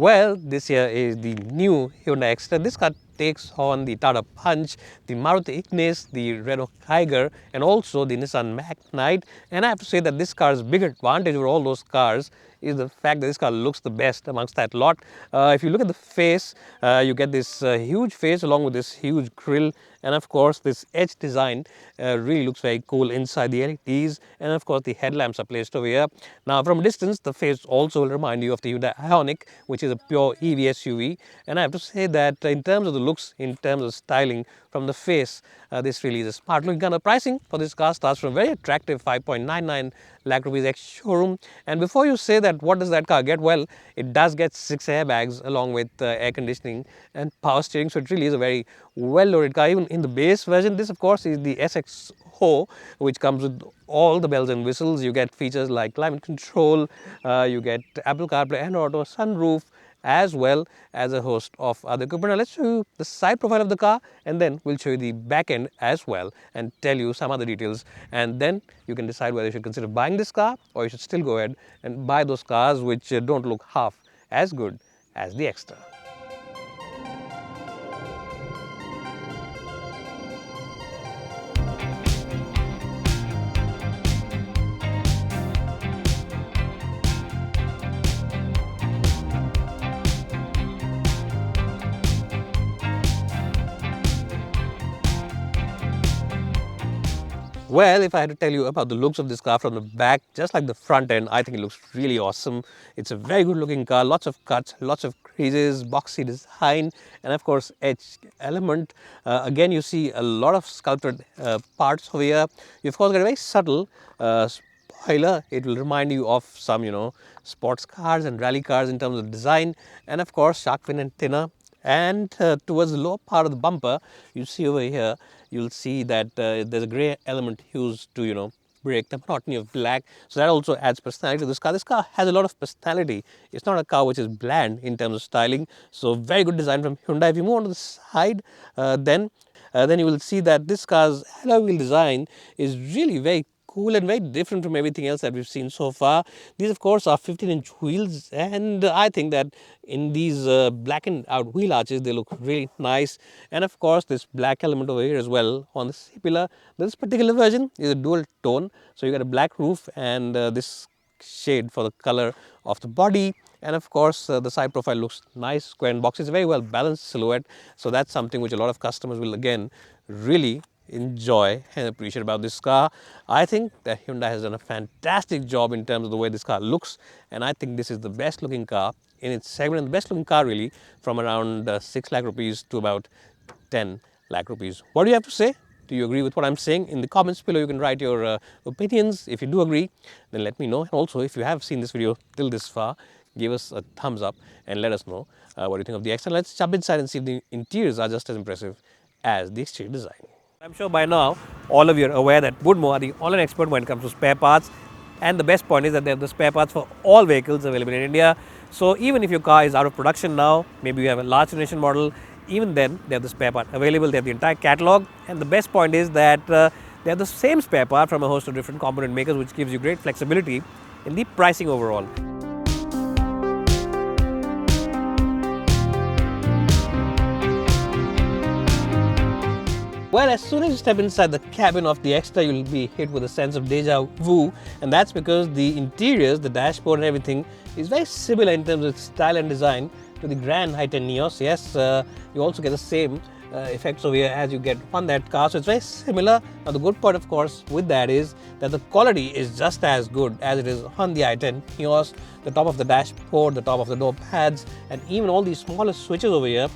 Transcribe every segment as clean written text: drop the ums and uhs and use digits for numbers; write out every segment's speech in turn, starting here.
Well, this here is the new Hyundai Exter. This car takes on the Tata Punch, the Maruti Ignis, the Renault Kiger, and also the Nissan Magnite. And I have to say that this car's big advantage over all those cars is the fact that this car looks the best amongst that lot. If you look at the face, you get this huge face along with this huge grille, and of course this edge design really looks very cool inside the LEDs, and of course the headlamps are placed over here. Now from a distance, the face also will remind you of the Hyundai Ioniq, which is a pure EV SUV. And I have to say that in terms of the looks, in terms of styling from the face, this really is a smart looking car. The pricing for this car starts from very attractive 5.99 lakh rupees ex showroom. And before you say that what does that car get, well, it does get 6 airbags along with air conditioning and power steering, so it really is a very well loaded car. Even in the base version, this of course is the SXO, which comes with all the bells and whistles. You get features like climate control, you get Apple CarPlay and Auto, sunroof, as well as a host of other equipment. Now let's show you the side profile of the car, and then we'll show you the back end as well and tell you some other details, and then you can decide whether you should consider buying this car or you should still go ahead and buy those cars which don't look half as good as the Exter. Well, if I had to tell you about the looks of this car from the back, just like the front end, I think it looks really awesome. It's a very good looking car, lots of cuts, lots of creases, boxy design, and of course edge element. Again, you see a lot of sculpted parts over here. You of course get a very subtle spoiler. It will remind you of some, sports cars and rally cars in terms of design, and of course shark fin antenna. And towards the lower part of the bumper, you see over here, you'll see that there's a grey element used to, break the monotony of black. So that also adds personality to this car. This car has a lot of personality. It's not a car which is bland in terms of styling. So very good design from Hyundai. If you move on to the side, then you will see that this car's alloy wheel design is really very cool and very different from everything else that we've seen so far. These of course are 15-inch wheels, and I think that in these blackened out wheel arches they look really nice. And of course this black element over here as well on the C-pillar. This particular version is a dual tone, so you got a black roof and this shade for the color of the body. And of course the side profile looks nice, square and boxy. It's a very well balanced silhouette, so that's something which a lot of customers will again really enjoy and appreciate about this car. I think that Hyundai has done a fantastic job in terms of the way this car looks, and I think this is the best looking car in its segment, and the best looking car really from around 6 lakh rupees to about 10 lakh rupees. What do you have to say? Do you agree with what I'm saying? In the comments below you can write your opinions. If you do agree, then let me know. And also, if you have seen this video till this far, give us a thumbs up and let us know what you think of the Exter. Let's jump inside and see if the interiors are just as impressive as the exterior design. I'm sure by now all of you are aware that Woodmo are the online expert when it comes to spare parts, and the best point is that they have the spare parts for all vehicles available in India. So even if your car is out of production now, maybe you have a large generation model, even then they have the spare part available. They have the entire catalog, and the best point is that they have the same spare part from a host of different component makers, which gives you great flexibility in the pricing overall. Well, as soon as you step inside the cabin of the Exter, you'll be hit with a sense of deja vu, and that's because the interiors, the dashboard and everything is very similar in terms of style and design to the Grand i10 Neos. Yes, you also get the same effects over here as you get on that car, so it's very similar. Now the good part of course with that is that the quality is just as good as it is on the i10 Neos. The top of the dashboard, the top of the door pads, and even all these smaller switches over here,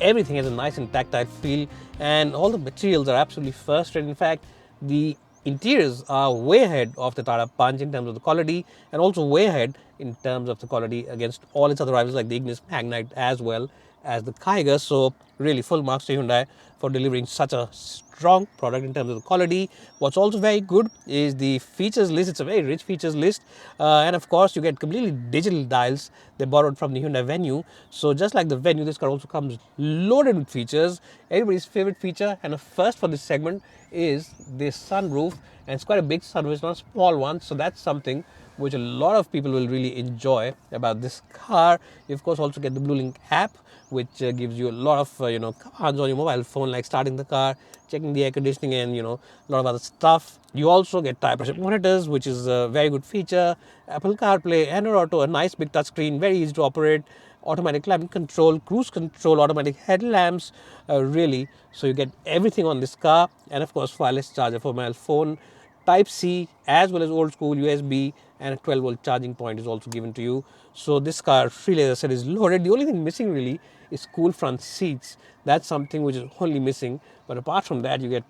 everything has a nice and tactile feel, and all the materials are absolutely first rate. In fact, the interiors are way ahead of the Tata Punch in terms of the quality, and also way ahead in terms of the quality against all its other rivals like the Ignis Magnite as well as the Kiger. So really full marks to Hyundai for delivering such a strong product in terms of the quality. What's also very good is the features list. It's a very rich features list, and of course you get completely digital dials. They borrowed from the Hyundai Venue. So just like the Venue, this car also comes loaded with features. Everybody's favorite feature and a first for this segment is this sunroof, and it's quite a big sunroof. It's not a small one, so that's something which a lot of people will really enjoy about this car. You of course also get the BlueLink app, which gives you a lot of commands on your mobile phone, like starting the car, checking the air conditioning, and a lot of other stuff. You also get tire pressure monitors, which is a very good feature. Apple CarPlay, Android Auto, a nice big touchscreen, very easy to operate. Automatic climate control, cruise control, automatic headlamps, really. So you get everything on this car, and of course wireless charger for mobile phone, Type C, as well as old school USB, and a 12-volt charging point is also given to you. So this car, really, as I said, is loaded. The only thing missing really is cool front seats. That's something which is only missing. But apart from that, you get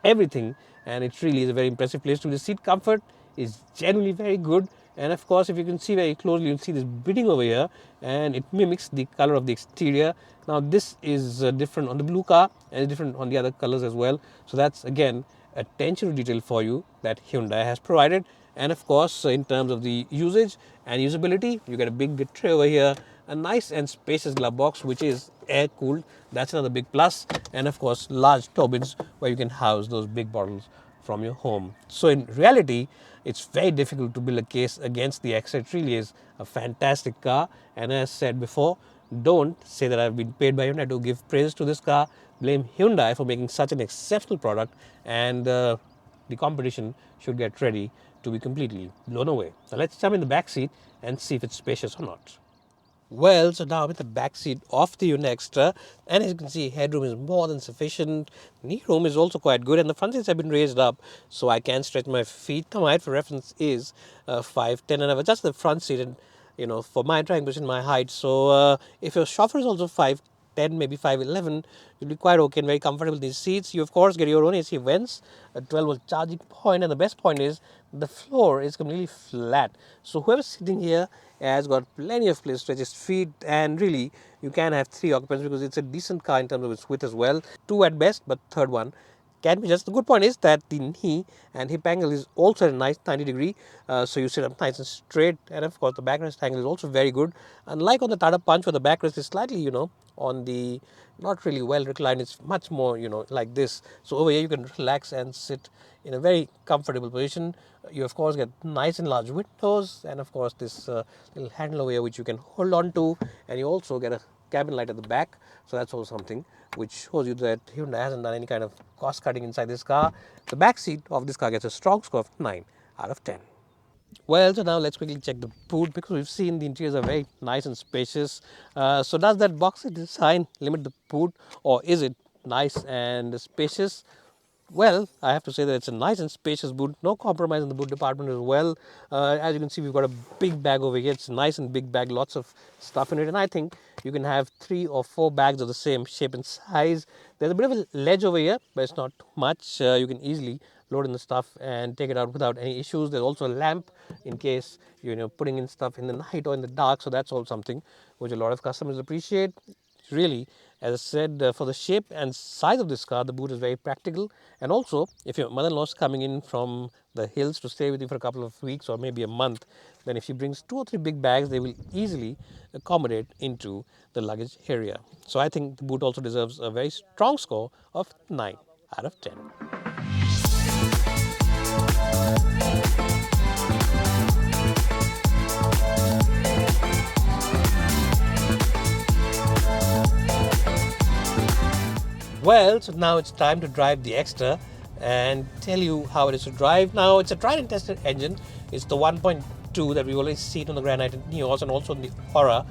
everything, and it really is a very impressive place to be. The seat comfort is genuinely very good, and of course if you can see very closely, you'll see this bidding over here, and it mimics the color of the exterior. Now this is different on the blue car and different on the other colors as well, so that's again attention to detail for you that Hyundai has provided. And of course in terms of the usage and usability, you get a big tray over here, a nice and spacious glove box which is air cooled. That's another big plus. And of course large turbines where you can house those big bottles from your home. So in reality, it's very difficult to build a case against the Exter. It really is a fantastic car, and as said before, don't say that I've been paid by Hyundai to give praise to this car. Blame Hyundai for making such an exceptional product, and the competition should get ready to be completely blown away. Now let's jump in the back seat and see if it's spacious or not. Well, so now I'm in the back seat of the Hyundai Exter, and as you can see, headroom is more than sufficient. Knee room is also quite good, and the front seats have been raised up so I can stretch my feet. Now, my height for reference is 5'10", and I've adjusted the front seat, and for my driving position, my height. So if your chauffeur is also 5'10", maybe 5'11", you'll be quite okay and very comfortable in these seats. You of course get your own AC vents, a 12-volt charging point, and the best point is the floor is completely flat. So whoever's sitting here has got plenty of place to stretch his feet, and really you can have 3 occupants because it's a decent car in terms of its width as well. 2 at best, but third one can be just. The good point is that the knee and hip angle is also a nice 90-degree, so you sit up nice and straight, and of course the backrest angle is also very good. Unlike on the Tata Punch where the backrest is slightly on the not really well reclined, it's much more like this. So over here you can relax and sit in a very comfortable position. You of course get nice and large windows, and of course this little handle over here which you can hold on to, and you also get a cabin light at the back. So that's also something which shows you that Hyundai hasn't done any kind of cost cutting inside this car. The back seat of this car gets a strong score of 9 out of 10. Well, so now let's quickly check the boot, because we've seen the interiors are very nice and spacious. So does that boxy design limit the boot, or is it nice and spacious? Well, I have to say that it's a nice and spacious boot, no compromise in the boot department as well. As you can see, we've got a big bag over here. It's a nice and big bag, lots of stuff in it, and I think you can have 3 or 4 bags of the same shape and size. There's a bit of a ledge over here, but it's not too much. You can easily load in the stuff and take it out without any issues. There's also a lamp in case you're putting in stuff in the night or in the dark, so that's all something which a lot of customers appreciate. Really, as I said, for the shape and size of this car, the boot is very practical. And also, if your mother-in-law is coming in from the hills to stay with you for a couple of weeks or maybe a month, then if she brings 2 or 3 big bags, they will easily accommodate into the luggage area. So I think the boot also deserves a very strong score of 9 out of 10. Well, so now it's time to drive the Exter and tell you how it is to drive. Now, it's a tried and tested engine. It's the 1.2 that we've already seen on the Grand Knight and Neos, and also on the Aura.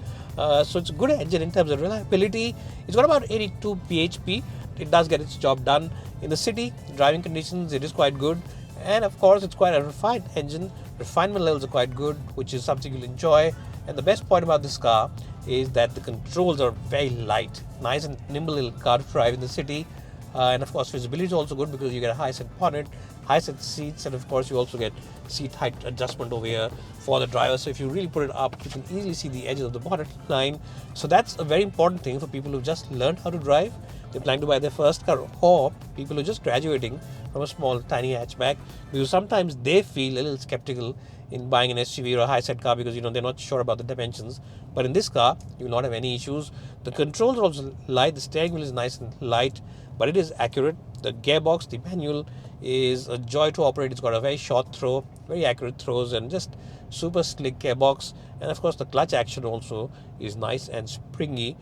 So it's a good engine in terms of reliability. It's got about 82 bhp. It does get its job done. In the city, driving conditions, it is quite good. And of course, it's quite a refined engine. Refinement levels are quite good, which is something you'll enjoy. And the best part about this car is that the controls are very light. Nice and nimble little car to drive in the city. And of course, visibility is also good because you get a high set bonnet, high set seats, and of course you also get seat height adjustment over here for the driver. So if you really put it up, you can easily see the edges of the bonnet line. So that's a very important thing for people who just learned how to drive. They're planning to buy their first car, or people who are just graduating from a small tiny hatchback, because sometimes they feel a little skeptical in buying an SUV or a high-set car because they're not sure about the dimensions. But in this car, you will not have any issues. The controls are also light. The steering wheel is nice and light, but it is accurate. The gearbox, the manual, is a joy to operate. It's got a very short throw, very accurate throws, and just super slick gearbox. And of course, the clutch action also is nice and springy.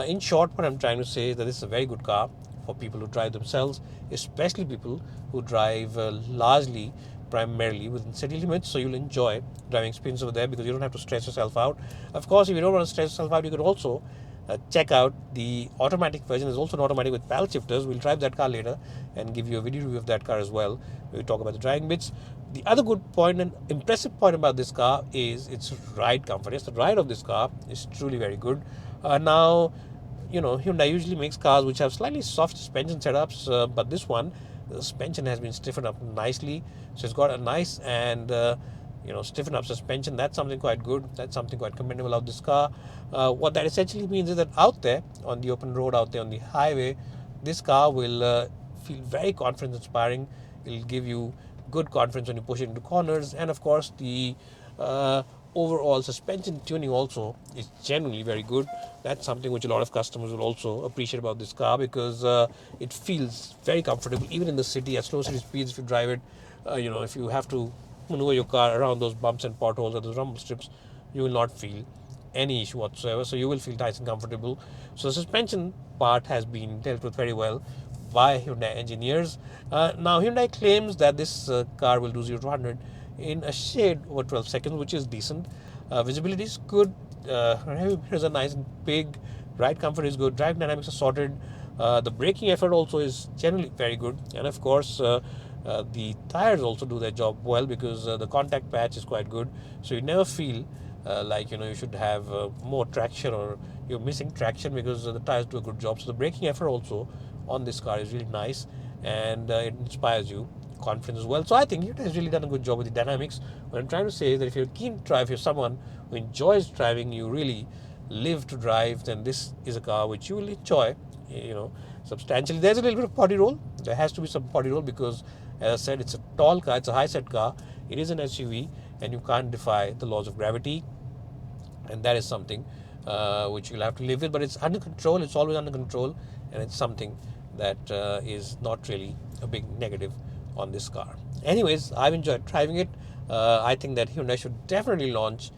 In short, what I'm trying to say is that this is a very good car for people who drive themselves, especially people who drive largely, primarily within city limits. So you'll enjoy driving experience over there because you don't have to stress yourself out. Of course, if you don't want to stress yourself out, you could also check out the automatic version. Is also an automatic with paddle shifters. We'll drive that car later and give you a video review of that car as well. We'll talk about the driving bits. The other good point and impressive point about this car is its ride comfort. Yes, the ride of this car is truly very good. Now, Hyundai usually makes cars which have slightly soft suspension setups, but this one, the suspension has been stiffened up nicely. So it's got a nice and stiffen up suspension. That's something quite good. That's something quite commendable of this car. What that essentially means is that out there on the open road, out there on the highway, this car will feel very confidence inspiring. It'll give you good confidence when you push it into corners, and of course the overall suspension tuning also is generally very good. That's something which a lot of customers will also appreciate about this car because it feels very comfortable even in the city at slow city speeds. If you drive it, if you have to maneuver your car around those bumps and potholes or those rumble strips, you will not feel any issue whatsoever. So you will feel nice and comfortable. So the suspension part has been dealt with very well by Hyundai engineers. Now Hyundai claims that this car will do 0 to 100 in a shade over 12 seconds, which is decent. Visibility is good. Heavy mirrors are nice and big. Ride comfort is good. Drive dynamics are sorted. The braking effort also is generally very good, and of course the tires also do their job well because the contact patch is quite good. So you never feel like you should have more traction or you're missing traction because the tires do a good job. So the braking effort also on this car is really nice, and it inspires you confidence as well. So I think it has really done a good job with the dynamics. What I'm trying to say is that if you're keen to drive, if you're someone who enjoys driving, you really live to drive, then this is a car which you will enjoy, substantially. There's a little bit of body roll. There has to be some body roll because, as I said, it's a tall car, it's a high set car, it is an SUV, and you can't defy the laws of gravity, and that is something which you'll have to live with. But it's under control. It's always under control, and it's something that is not really a big negative on this car. Anyways, I've enjoyed driving it. I think that Hyundai should definitely launch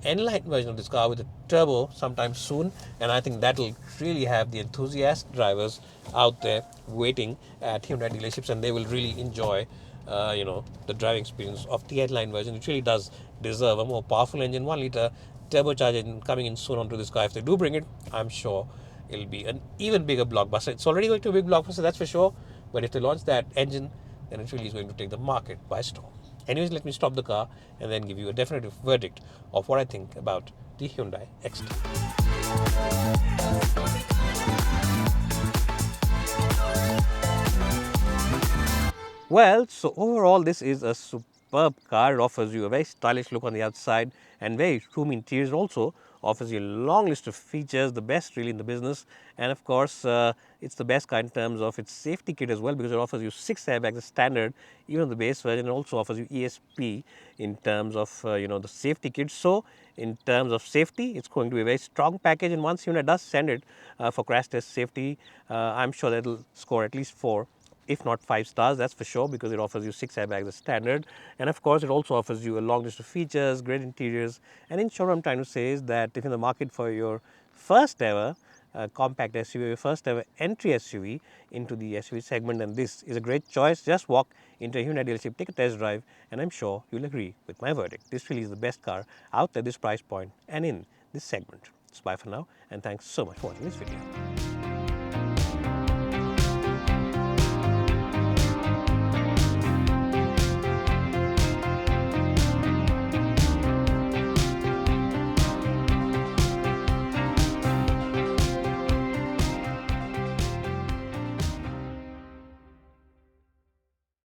N-Line version of this car with a turbo sometime soon, and I think that'll really have the enthusiast drivers out there waiting at Hyundai dealerships, and they will really enjoy the driving experience of the headline version. It really does deserve a more powerful engine, 1 liter turbocharged engine coming in soon onto this car. If they do bring it, I'm sure it'll be an even bigger blockbuster. It's already going to be a big blockbuster, that's for sure. But if they launch that engine, then it really is going to take the market by storm. Anyways, let me stop the car and then give you a definitive verdict of what I think about the Hyundai Exter. Well, so overall, this is a superb car. It offers you a very stylish look on the outside and very roomy interiors. Also offers you a long list of features, the best really in the business. And of course, it's the best car in terms of its safety kit as well because it offers you 6 airbags as standard, even the base version. It also offers you ESP in terms of the safety kit. So in terms of safety, it's going to be a very strong package. And once Hyundai does send it for crash test safety, I'm sure that it'll score at least 4, if not 5 stars, that's for sure, because it offers you 6 airbags as standard. And of course, it also offers you a long list of features, great interiors. And in short, what I'm trying to say is that if in the market for your first ever compact SUV, your first ever entry SUV into the SUV segment, then this is a great choice. Just walk into a Hyundai dealership, take a test drive, and I'm sure you'll agree with my verdict. This really is the best car out at this price point and in this segment. So bye for now, and thanks so much for watching this video.